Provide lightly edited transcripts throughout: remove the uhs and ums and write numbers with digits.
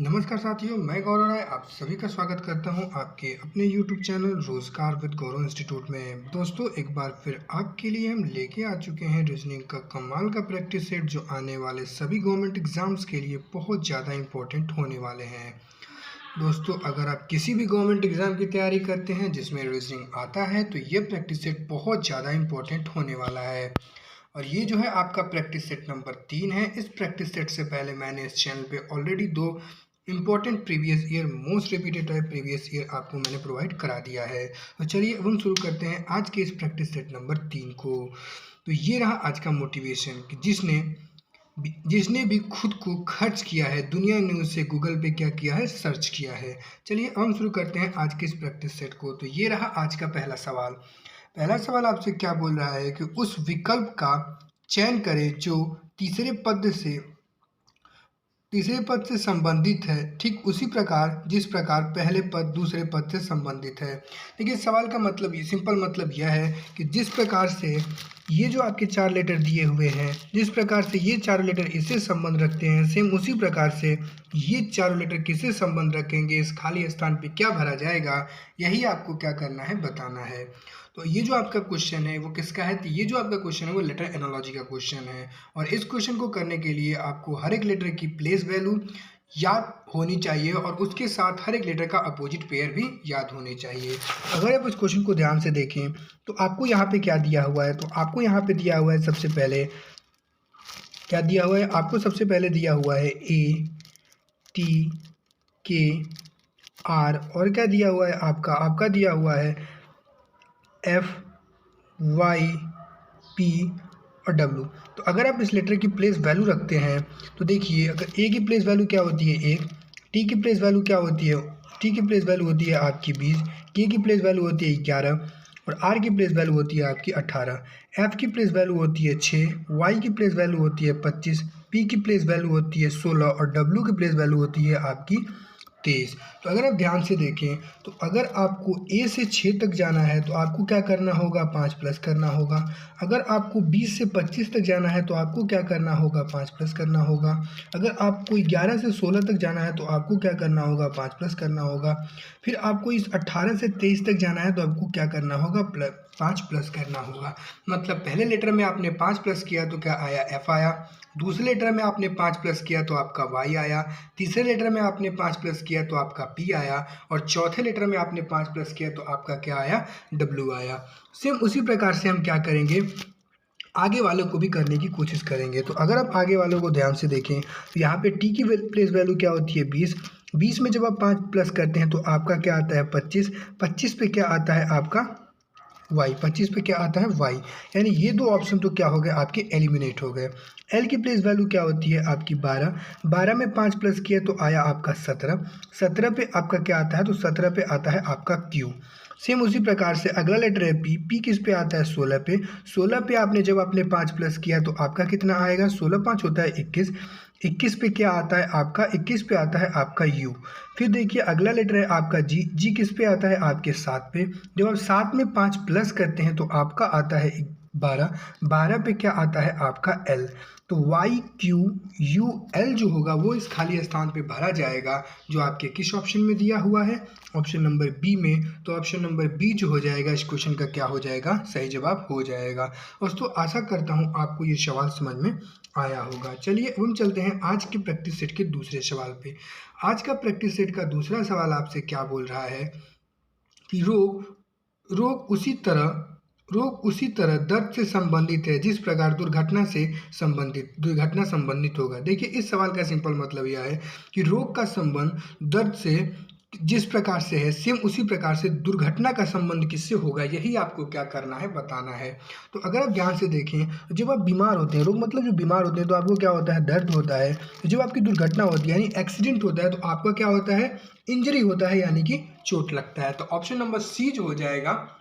नमस्कार साथियों, मैं गौरव राय आप सभी का स्वागत करता हूं आपके अपने YouTube चैनल रोजगार विद गौरव इंस्टीट्यूट में। दोस्तों, एक बार फिर आपके लिए हम लेके आ चुके हैं रीजनिंग का कमाल का प्रैक्टिस सेट जो आने वाले सभी गवर्नमेंट एग्जाम्स के लिए बहुत ज़्यादा इम्पोर्टेंट होने वाले हैं। दोस्तों, अगर आप किसी भी गवर्नमेंट एग्जाम की तैयारी करते हैं जिसमें रीजनिंग आता है तो ये प्रैक्टिस सेट बहुत ज़्यादा इम्पोर्टेंट होने वाला है। और ये जो है आपका प्रैक्टिस सेट नंबर 3 है। इस प्रैक्टिस सेट से पहले मैंने इस चैनल पे already 2 important previous year most repeated type previous year आपको मैंने प्रोवाइड करा दिया है। तो चलिए अब हम शुरू करते हैं आज के इस प्रैक्टिस सेट नंबर 3 को। तो ये रहा आज का मोटिवेशन कि जिसने भी खुद को खर्च किया है दुनिया न्यूज़ से गूगल पे क्या किया है, सर्च किया है। चलिए अब हम शुरू करते हैं आज के इस प्रैक्टिस सेट को। तो ये रहा आज का पहला सवाल। पहला सवाल आपसे क्या बोल रहा है कि उस विकल्प का चयन करें जो तीसरे पद से संबंधित है, ठीक उसी प्रकार जिस प्रकार पहले पद दूसरे पद से संबंधित है। देखिए, सवाल का मतलब सिंपल मतलब यह है कि जिस प्रकार से ये जो आपके 4 लेटर दिए हुए हैं, जिस प्रकार से ये चारों लेटर इससे संबंध रखते हैं, सेम उसी प्रकार से ये चारों लेटर किससे संबंध रखेंगे, इस खाली स्थान पे क्या भरा जाएगा, यही आपको क्या करना है, बताना है। तो ये जो आपका क्वेश्चन है वो किसका है? तो ये जो आपका क्वेश्चन है वो लेटर एनालॉजी का क्वेश्चन है। और इस क्वेश्चन को करने के लिए आपको हर एक लेटर की प्लेस वैल्यू याद होनी चाहिए और उसके साथ हर एक लेटर का अपोजिट पेयर भी याद होने चाहिए। अगर आप इस क्वेश्चन को ध्यान से देखें तो आपको यहाँ पे क्या दिया हुआ है, तो आपको यहाँ पे दिया हुआ है सबसे पहले क्या दिया हुआ है, आपको सबसे पहले दिया हुआ है ए टी के आर और क्या दिया हुआ है आपका दिया हुआ है एफ वाई पी और डब्ल्यू। तो अगर आप इस लेटर की प्लेस वैल्यू रखते हैं तो देखिए, अगर ए की प्लेस वैल्यू क्या होती है 1, टी की प्लेस वैल्यू क्या होती है, टी की प्लेस वैल्यू होती है आपकी 20, के की प्लेस वैल्यू होती है 11 और आर की प्लेस वैल्यू होती है आपकी 18, एफ की प्लेस वैल्यू होती है 6, वाई की प्लेस वैल्यू होती है 25, पी की प्लेस वैल्यू होती है 16 और डब्ल्यू की प्लेस वैल्यू होती है आपकी 23। तो अगर आप ध्यान से देखें तो अगर आपको ए से 6 तक जाना है तो आपको क्या करना होगा, 5 प्लस करना होगा। अगर आपको 20 से 25 तक जाना है तो आपको क्या करना होगा, 5 प्लस करना होगा। अगर आपको 11 से 16 तक जाना है तो आपको क्या करना होगा, 5 प्लस करना होगा। फिर आपको इस 18 से 23 तक जाना है तो आपको क्या करना होगा, 5 प्लस करना होगा। मतलब पहले लेटर में आपने 5 प्लस किया तो क्या आया, एफ आया। दूसरे लेटर में आपने 5 प्लस किया तो आपका वाई आया। तीसरे लेटर में आपने 5 प्लस किया तो आपका पी आया और चौथे लेटर में आपने 5 प्लस किया तो आपका क्या आया, डब्ल्यू आया। सेम उसी प्रकार से हम क्या करेंगे, आगे वालों को भी करने की कोशिश करेंगे। तो अगर आप आगे वालों को ध्यान से देखें तो यहाँ पे टी की प्लेस वैल्यू क्या होती है 20, 20 में जब आप 5 प्लस करते हैं तो आपका क्या आता है 25, 25 पे क्या आता है आपका वाई, 25 पे क्या आता है वाई। यानी ये 2 ऑप्शन तो क्या हो गए आपके एलिमिनेट हो गए। एल की प्लेस वैल्यू क्या होती है आपकी 12, 12 में 5 प्लस किया तो आया आपका 17, 17 पे आपका क्या आता है, तो 17 पे आता है आपका क्यू। सेम उसी प्रकार से अगला लेटर है पी, पी किस पे आता है 16 पे, 16 पे आपने जब आपने 5 प्लस किया तो आपका कितना आएगा, 16 5 होता है 21, 21 पे क्या आता है आपका, 21 पे आता है आपका यू। फिर देखिए अगला लेटर है आपका जी, जी किस पे आता है आपके 7 पे, जब आप 7 में 5 प्लस करते हैं तो आपका आता है 12, 12 पे क्या आता है आपका एल। तो वाई क्यू यू एल जो होगा वो इस खाली स्थान पे भरा जाएगा जो आपके किस ऑप्शन में दिया हुआ है, ऑप्शन नंबर बी में। तो ऑप्शन नंबर बी जो हो जाएगा इस क्वेश्चन का क्या हो जाएगा, सही जवाब हो जाएगा। दोस्तों, आशा करता हूँ आपको ये सवाल समझ में आया होगा। चलिए हम चलते हैं आज के प्रैक्टिस सेट के दूसरे सवाल पे। आज का प्रैक्टिस सेट का दूसरा सवाल आपसे क्या बोल रहा है कि रोग उसी तरह दर्द से संबंधित है जिस प्रकार दुर्घटना संबंधित होगा। देखिए, इस सवाल का सिंपल मतलब यह है कि रोग का संबंध दर्द से जिस प्रकार से है सेम उसी प्रकार से दुर्घटना का संबंध किससे होगा, यही आपको क्या करना है, बताना है। तो अगर आप ध्यान से देखें, जब आप बीमार होते हैं, रोग मतलब जो बीमार होते हैं तो आपको क्या होता है, दर्द होता है। जब आपकी दुर्घटना होती है यानी एक्सीडेंट होता है तो आपका क्या होता है, इंजरी होता है यानी कि चोट लगता है। तो ऑप्शन नंबर सी जो हो जाएगा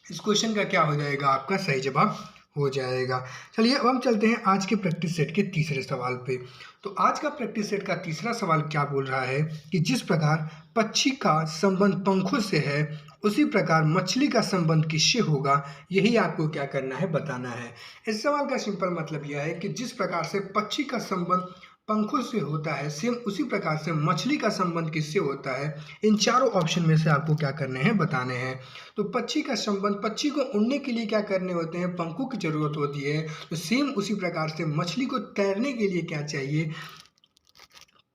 इस क्वेश्चन का क्या हो जाएगा, आपका सही जवाब हो जाएगा। चलिए अब हम चलते हैं आज के प्रैक्टिस सेट के तीसरे सवाल पे। तो आज का प्रैक्टिस सेट का तीसरा सवाल क्या बोल रहा है कि जिस प्रकार पक्षी का संबंध पंखों से है उसी प्रकार मछली का संबंध किससे होगा, यही आपको क्या करना है, बताना है। इस सवाल का सिंपल मतलब यह है कि जिस प्रकार से पक्षी का संबंध पंखों से होता है, सेम उसी प्रकार से मछली का संबंध किससे होता है? इन चारों ऑप्शन में से आपको क्या करने हैं, बताने हैं। तो पक्षी का संबंध, पक्षी को उड़ने के लिए क्या करने होते हैं? पंखों की जरूरत होती है। तो सेम उसी प्रकार से मछली को तैरने के लिए क्या चाहिए?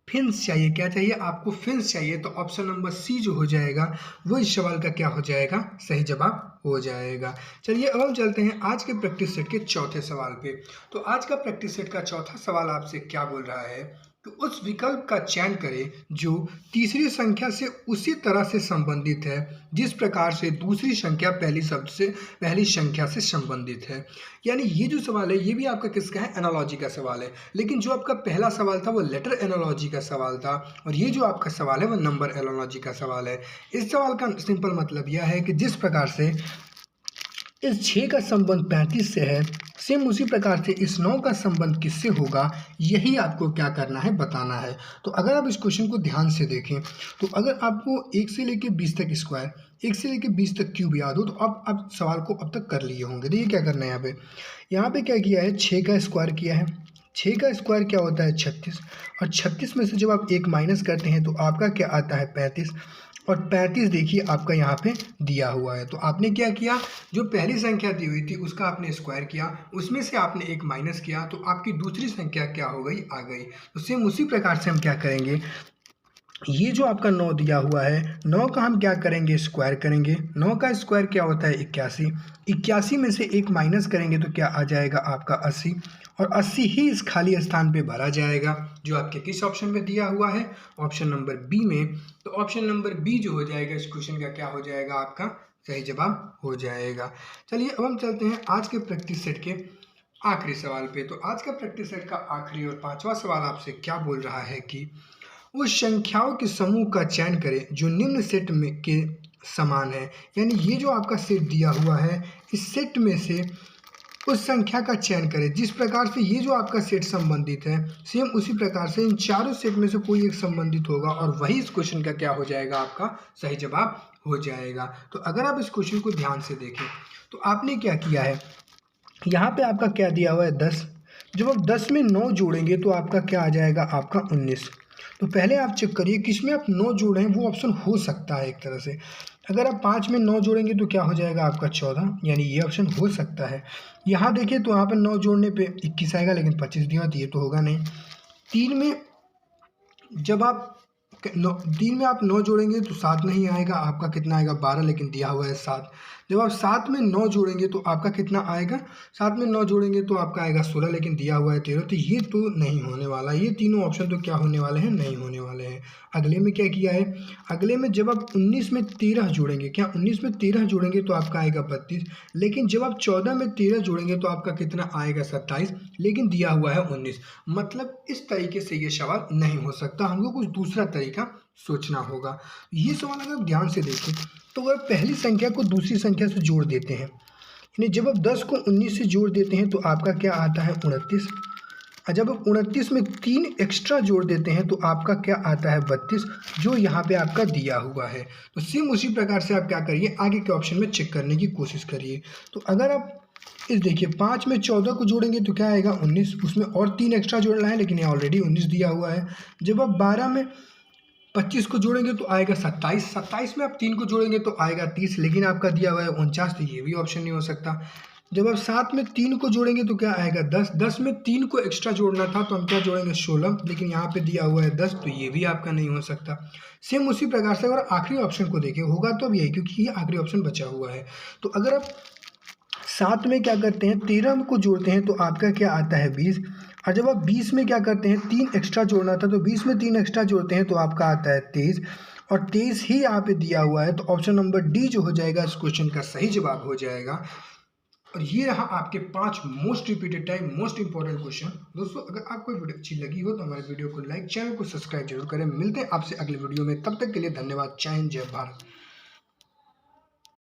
फिन्स चाहिए। क्या चाहिए आपको? फिन्स चाहिए। तो ऑप्शन नंबर सी जो हो जाएगा वो इस सवाल का क्या हो जाएगा? सही जवाब हो जाएगा। चलिए अब हम चलते हैं आज के प्रैक्टिस सेट के चौथे सवाल पे। तो आज का प्रैक्टिस सेट का चौथा सवाल आपसे क्या बोल रहा है कि उस विकल्प का चयन करें जो तीसरी संख्या से उसी तरह से संबंधित है जिस प्रकार से दूसरी संख्या पहली संख्या से संबंधित है। यानी ये जो सवाल है ये भी आपका किसका है? एनालॉजी का सवाल है। लेकिन जो आपका पहला सवाल था वो लेटर एनालॉजी का सवाल था और ये जो आपका सवाल है वो नंबर एनालॉजी का सवाल है। इस सवाल का सिंपल मतलब यह है कि जिस प्रकार से इस 6 का संबंध 35 से है, सेम उसी प्रकार से इस 9 का संबंध किससे होगा, यही आपको क्या करना है, बताना है। तो अगर आप इस क्वेश्चन को ध्यान से देखें तो अगर आपको 1 से लेकर 20 तक स्क्वायर, 1 से लेकर 20 तक क्यूब याद हो तो आप सवाल को अब तक कर लिए होंगे। देखिए क्या करना है यहाँ पे क्या किया है, 6 का स्क्वायर किया है। 6 का स्क्वायर क्या होता है? 36। और 36 में से जब आप 1 माइनस करते हैं तो आपका क्या आता है? 35। और 35 देखिए आपका यहाँ पे दिया हुआ है। तो आपने क्या किया, जो पहली संख्या दी हुई थी उसका आपने स्क्वायर किया, उसमें से आपने 1 माइनस किया तो आपकी दूसरी संख्या क्या हो गई? आ गई। तो सेम उसी प्रकार से हम क्या करेंगे, ये जो आपका 9 दिया हुआ है, 9 का हम क्या करेंगे? स्क्वायर करेंगे। 9 का स्क्वायर क्या होता है? 81। 81 में से 1 माइनस करेंगे तो क्या आ जाएगा? आपका 80। और 80 ही इस खाली स्थान पे भरा जाएगा जो आपके किस ऑप्शन में दिया हुआ है? ऑप्शन नंबर बी में। तो ऑप्शन नंबर बी जो हो जाएगा इस क्वेश्चन का क्या हो जाएगा? आपका सही जवाब हो जाएगा। चलिए अब हम चलते हैं आज के प्रैक्टिस सेट के आखिरी सवाल पे। तो आज का प्रैक्टिस सेट का आखिरी और 5वां सवाल आपसे क्या बोल रहा है कि उस संख्याओं के समूह का चयन करें जो निम्न सेट में के समान है। यानी ये जो आपका सेट दिया हुआ है, इस सेट में से उस संख्या का चयन करें जिस प्रकार से ये जो आपका सेट संबंधित है, सेम उसी प्रकार से इन चारों सेट में से कोई एक संबंधित होगा और वही इस क्वेश्चन का क्या हो जाएगा? आपका सही जवाब हो जाएगा। तो अगर आप इस क्वेश्चन को ध्यान से देखें तो आपने क्या किया है, यहाँ पे आपका क्या दिया हुआ है? 10। जब आप 10 में 9 जोड़ेंगे तो आपका क्या आ जाएगा? आपका 19। तो पहले आप चेक करिए किसमें आप 9 जोड़ें, वो ऑप्शन हो सकता है एक तरह से। अगर आप 5 में 9 जोड़ेंगे तो क्या हो जाएगा? आपका 14, यानी ये ऑप्शन हो सकता है। यहाँ देखिए तो यहाँ पर 9 जोड़ने पे 21 आएगा, लेकिन 25 दिया तो ये तो होगा नहीं। 3 में जब आप 3 में आप 9 जोड़ेंगे तो 7 नहीं आएगा, आपका कितना आएगा? 12, लेकिन दिया हुआ है 7। जब आप 7 में 9 जोड़ेंगे तो आपका कितना आएगा? 7 में 9 जोड़ेंगे तो आपका आएगा 16, लेकिन दिया हुआ है 13। तो ये तो नहीं होने वाला, ये तीनों ऑप्शन तो क्या होने वाले हैं? नहीं होने वाले हैं। अगले में क्या किया है, अगले में जब आप 19 में 13 जोड़ेंगे, क्या 19 में 13 जोड़ेंगे तो आपका आएगा 32, लेकिन जब आप 14 में 13 जोड़ेंगे तो आपका कितना आएगा? 27, लेकिन दिया हुआ है 19। मतलब इस तरीके से ये सवाल नहीं हो सकता, हमको कुछ दूसरा तरीका सोचना होगा। ये सवाल अगर आप ध्यान से देखें तो अगर पहली संख्या को दूसरी संख्या से जोड़ देते हैं, यानी जब आप 10 को 19 से जोड़ देते हैं तो आपका क्या आता है? 29। और जब आप 29 में 3 एक्स्ट्रा जोड़ देते हैं तो आपका क्या आता है? 32, जो यहाँ पे आपका दिया हुआ है। तो सेम उसी प्रकार से आप क्या करिए, आगे के ऑप्शन में चेक करने की कोशिश करिए। तो अगर आप इस देखिए 5 में 14 को जोड़ेंगे तो क्या आएगा? 19, उसमें और 3 एक्स्ट्रा जोड़ना है, लेकिन यहाँ ऑलरेडी 19 दिया हुआ है। जब आप 12 में 25 को जोड़ेंगे तो आएगा 27, 27 में आप 3 को जोड़ेंगे तो आएगा 30, लेकिन आपका दिया हुआ है 49, तो ये भी ऑप्शन नहीं हो सकता। जब आप 7 में 3 को जोड़ेंगे तो क्या आएगा? 10, 10 में 3 को एक्स्ट्रा जोड़ना था तो हम क्या जोड़ेंगे? 16, लेकिन यहाँ पे दिया हुआ है 10, तो ये भी आपका नहीं हो सकता। सेम उसी प्रकार से अगर आखिरी ऑप्शन को देखें, होगा तो अब यही, क्योंकि ये आखिरी ऑप्शन बचा हुआ है। तो अगर आप 7 में क्या करते हैं? 13 को जोड़ते हैं तो आपका क्या आता है? 20। और जब आप 20 में क्या करते हैं? 3 एक्स्ट्रा जोड़ना था तो 20 में 3 एक्स्ट्रा जोड़ते हैं तो आपका आता है 23, और 23 ही यहाँ पे दिया हुआ है। तो ऑप्शन नंबर डी जो हो जाएगा इस क्वेश्चन का सही जवाब हो जाएगा। और ये रहा आपके 5 most repeated time most important question. दोस्तों अगर आपको वीडियो अच्छी लगी हो तो हमारे वीडियो को लाइक, चैनल को सब्सक्राइब जरूर करें। मिलते हैं आपसे अगले वीडियो में, तब तक के लिए धन्यवाद। जय हिंद, जय भारत।